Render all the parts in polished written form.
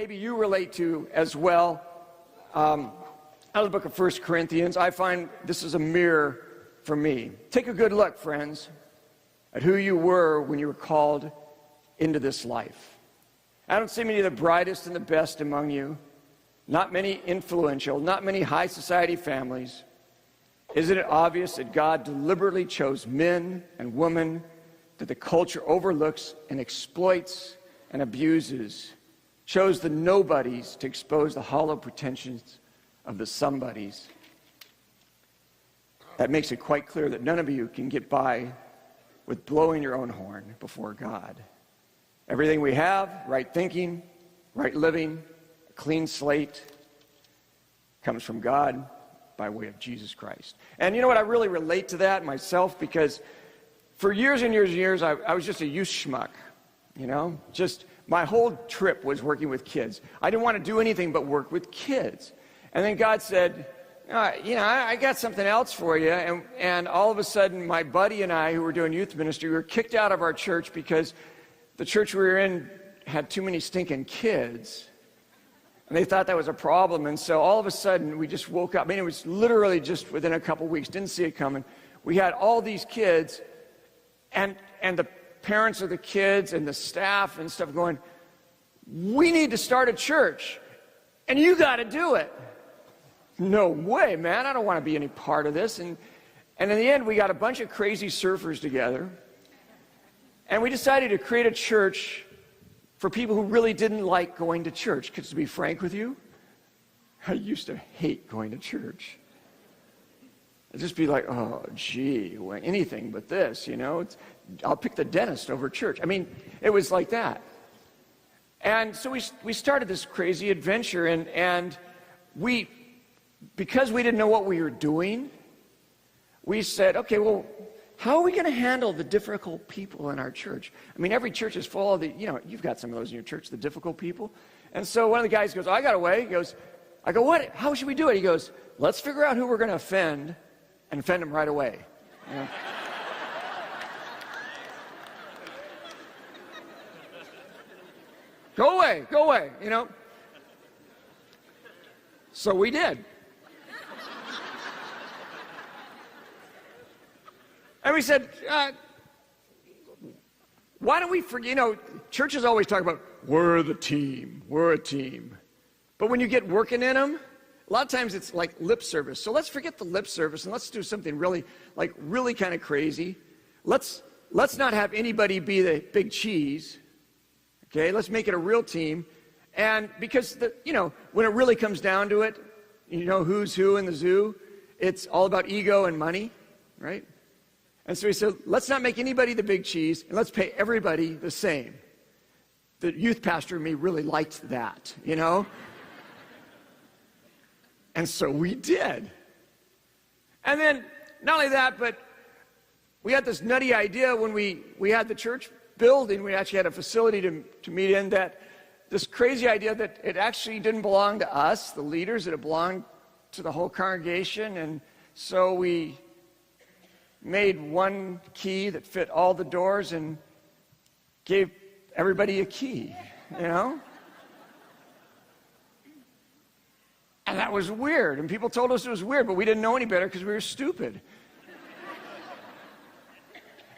maybe you relate to as well. Out of the book of 1 Corinthians, I find this is a mirror for me. Take a good look, friends, at who you were when you were called into this life. I don't see many of the brightest and the best among you, not many influential, not many high society families. Isn't it obvious that God deliberately chose men and women that the culture overlooks and exploits and abuses, chose the nobodies to expose the hollow pretensions of the somebodies? That makes it quite clear that none of you can get by with blowing your own horn before God. Everything we have, right thinking, right living, a clean slate, comes from God by way of Jesus Christ. And you know what? I really relate to that myself, because for years and years and years, I was just a youth schmuck, you know? Just my whole trip was working with kids. I didn't want to do anything but work with kids. And then God said, I got something else for you. And all of a sudden, my buddy and I, who were doing youth ministry, we were kicked out of our church because the church we were in had too many stinking kids. And they thought that was a problem. And so all of a sudden, we just woke up. I mean, it was literally just within a couple weeks. Didn't see it coming. We had all these kids, and the parents of the kids and the staff and stuff going, we need to start a church, and you got to do it. No way, man. I don't want to be any part of this. And in the end, we got a bunch of crazy surfers together, and we decided to create a church for people who really didn't like going to church. Because to be frank with you, I used to hate going to church. I'd just be like, oh, gee, anything but this, you know. I'll pick the dentist over church. I mean, it was like that. And so we started this crazy adventure, and we, because we didn't know what we were doing, we said, okay, well, how are we going to handle the difficult people in our church? I mean, every church is full of you've got some of those in your church, the difficult people. And so one of the guys goes, I got a way. He goes, I go, what? How should we do it? He goes, let's figure out who we're going to offend and offend them right away. You know? Go away, you know. So we did. And we said, why don't we forget, churches always talk about, we're the team, we're a team. But when you get working in them, a lot of times it's like lip service. So let's forget the lip service and let's do something really kind of crazy. Let's not have anybody be the big cheese. Okay, let's make it a real team. And because, when it really comes down to it, who's who in the zoo, it's all about ego and money, right? And so we said, let's not make anybody the big cheese, and let's pay everybody the same. The youth pastor in me really liked that, And so we did. And then, not only that, but we had this nutty idea when we had the church building. We actually had a facility to meet in, that this crazy idea that it actually didn't belong to us, the leaders, that it belonged to the whole congregation. And so we made one key that fit all the doors and gave everybody a key, And that was weird. And people told us it was weird, but we didn't know any better because we were stupid.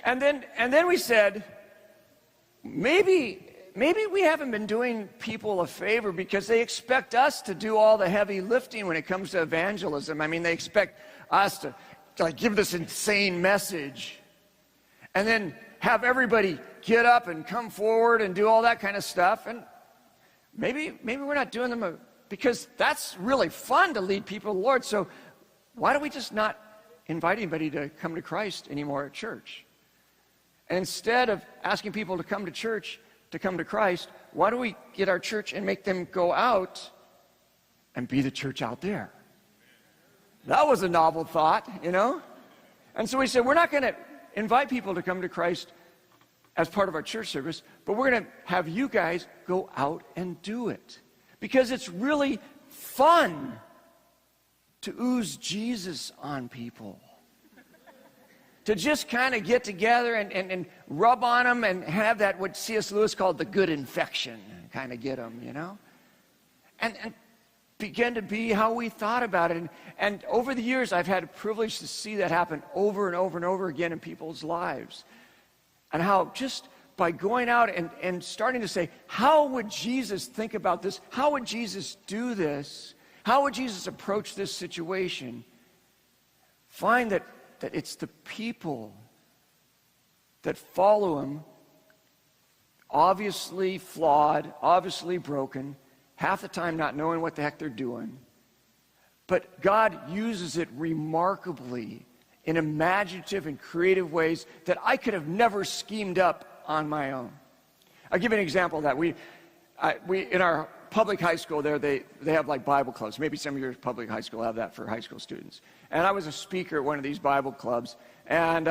And then we said, maybe we haven't been doing people a favor, because they expect us to do all the heavy lifting when it comes to evangelism. I mean, they expect us to give this insane message and then have everybody get up and come forward and do all that kind of stuff. And maybe we're not doing them because that's really fun to lead people to the Lord. So why don't we just not invite anybody to come to Christ anymore at church? And instead of asking people to come to church to come to Christ, why don't we get our church and make them go out and be the church out there? That was a novel thought, And so we said, we're not going to invite people to come to Christ as part of our church service, but we're going to have you guys go out and do it. Because it's really fun to ooze Jesus on people. To just kind of get together and rub on them and have that, what C.S. Lewis called the good infection, kind of get them, and begin to be how we thought about it. And over the years, I've had a privilege to see that happen over and over and over again in people's lives. And how just by going out and starting to say, how would Jesus think about this? How would Jesus do this? How would Jesus approach this situation? Find that it's the people that follow him, obviously flawed, obviously broken, half the time not knowing what the heck they're doing. But God uses it remarkably in imaginative and creative ways that I could have never schemed up on my own. I'll give you an example of that. We in our public high school there, they have like Bible clubs. Maybe some of your public high school have that for high school students. And I was a speaker at one of these Bible clubs. And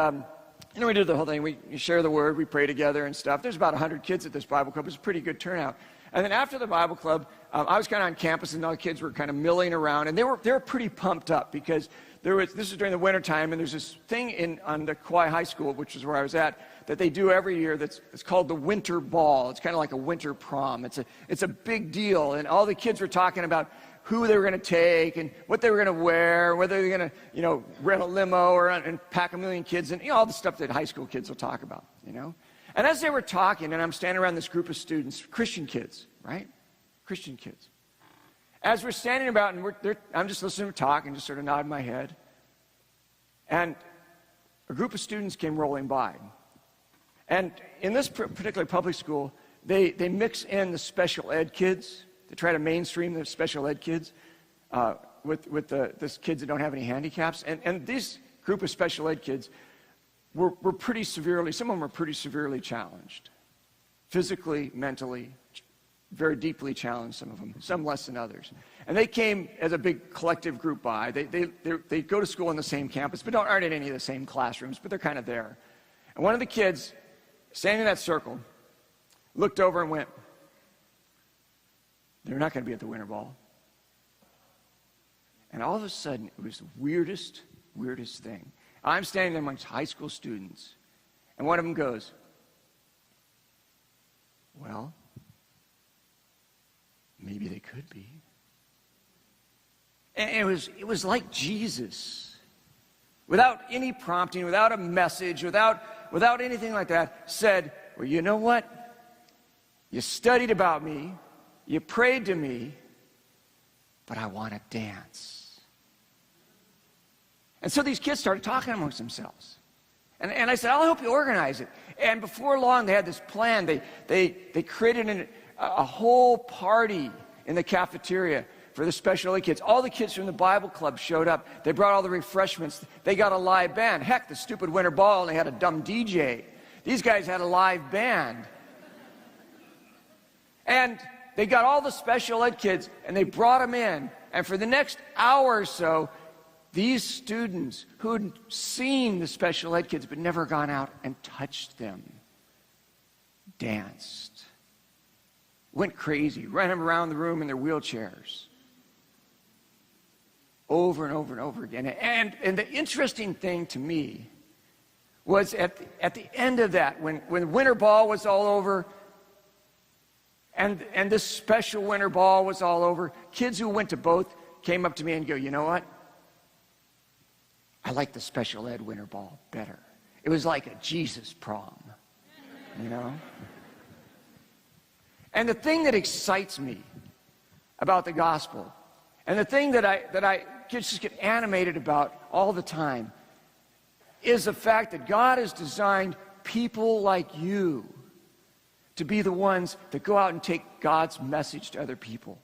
we did the whole thing. We share the word, we pray together and stuff. There's about 100 kids at this Bible club. It was a pretty good turnout. And then after the Bible club, I was kind of on campus, and all the kids were kind of milling around. And they were pretty pumped up because this was during the winter time, and there's this thing on the Kauai High School, which is where I was at, that they do every year it's called the Winter Ball. It's kind of like a winter prom. It's a big deal, and all the kids were talking about who they were going to take and what they were going to wear, whether they were going to, rent a limo and pack a million kids, and all the stuff that high school kids will talk about, And as they were talking, and I'm standing around this group of students, Christian kids, right? Christian kids. As we're standing about, and I'm just listening to them talk and just sort of nodding my head. And a group of students came rolling by. And in this particular public school, they mix in the special ed kids. They try to mainstream the special ed kids with the kids that don't have any handicaps. And this group of special ed kids were pretty severely, some of them were pretty severely challenged. Physically, mentally, very deeply challenged, some of them, some less than others. And they came as a big collective group by. They go to school on the same campus, but aren't in any of the same classrooms, but they're kind of there. And one of the kids, standing in that circle, looked over and went, "They're not going to be at the Winter Ball." And all of a sudden, it was the weirdest thing. I'm standing there amongst high school students, and one of them goes, "Well, maybe they could be." And it was like Jesus, without any prompting, without a message, without anything like that, said, "Well, you know what? You studied about me, you prayed to me, but I want to dance." And so these kids started talking amongst themselves. And I said, "I'll help you organize it." And before long, they had this plan. They created a whole party in the cafeteria for the special ed kids. All the kids from the Bible club showed up. They brought all the refreshments. They got a live band. Heck, the stupid Winter Ball, and they had a dumb DJ. These guys had a live band. And they got all the special ed kids, and they brought them in. And for the next hour or so, these students who'd seen the special ed kids but never gone out and touched them danced, went crazy, ran them around the room in their wheelchairs, over and over and over again. And the interesting thing to me was at the end of that, when the Winter Ball was all over, and this special Winter Ball was all over, kids who went to both came up to me and go, "You know what? I like the special ed Winter Ball better. It was like a Jesus prom, And the thing that excites me about the gospel, and the thing that I just get animated about all the time, is the fact that God has designed people like you to be the ones that go out and take God's message to other people.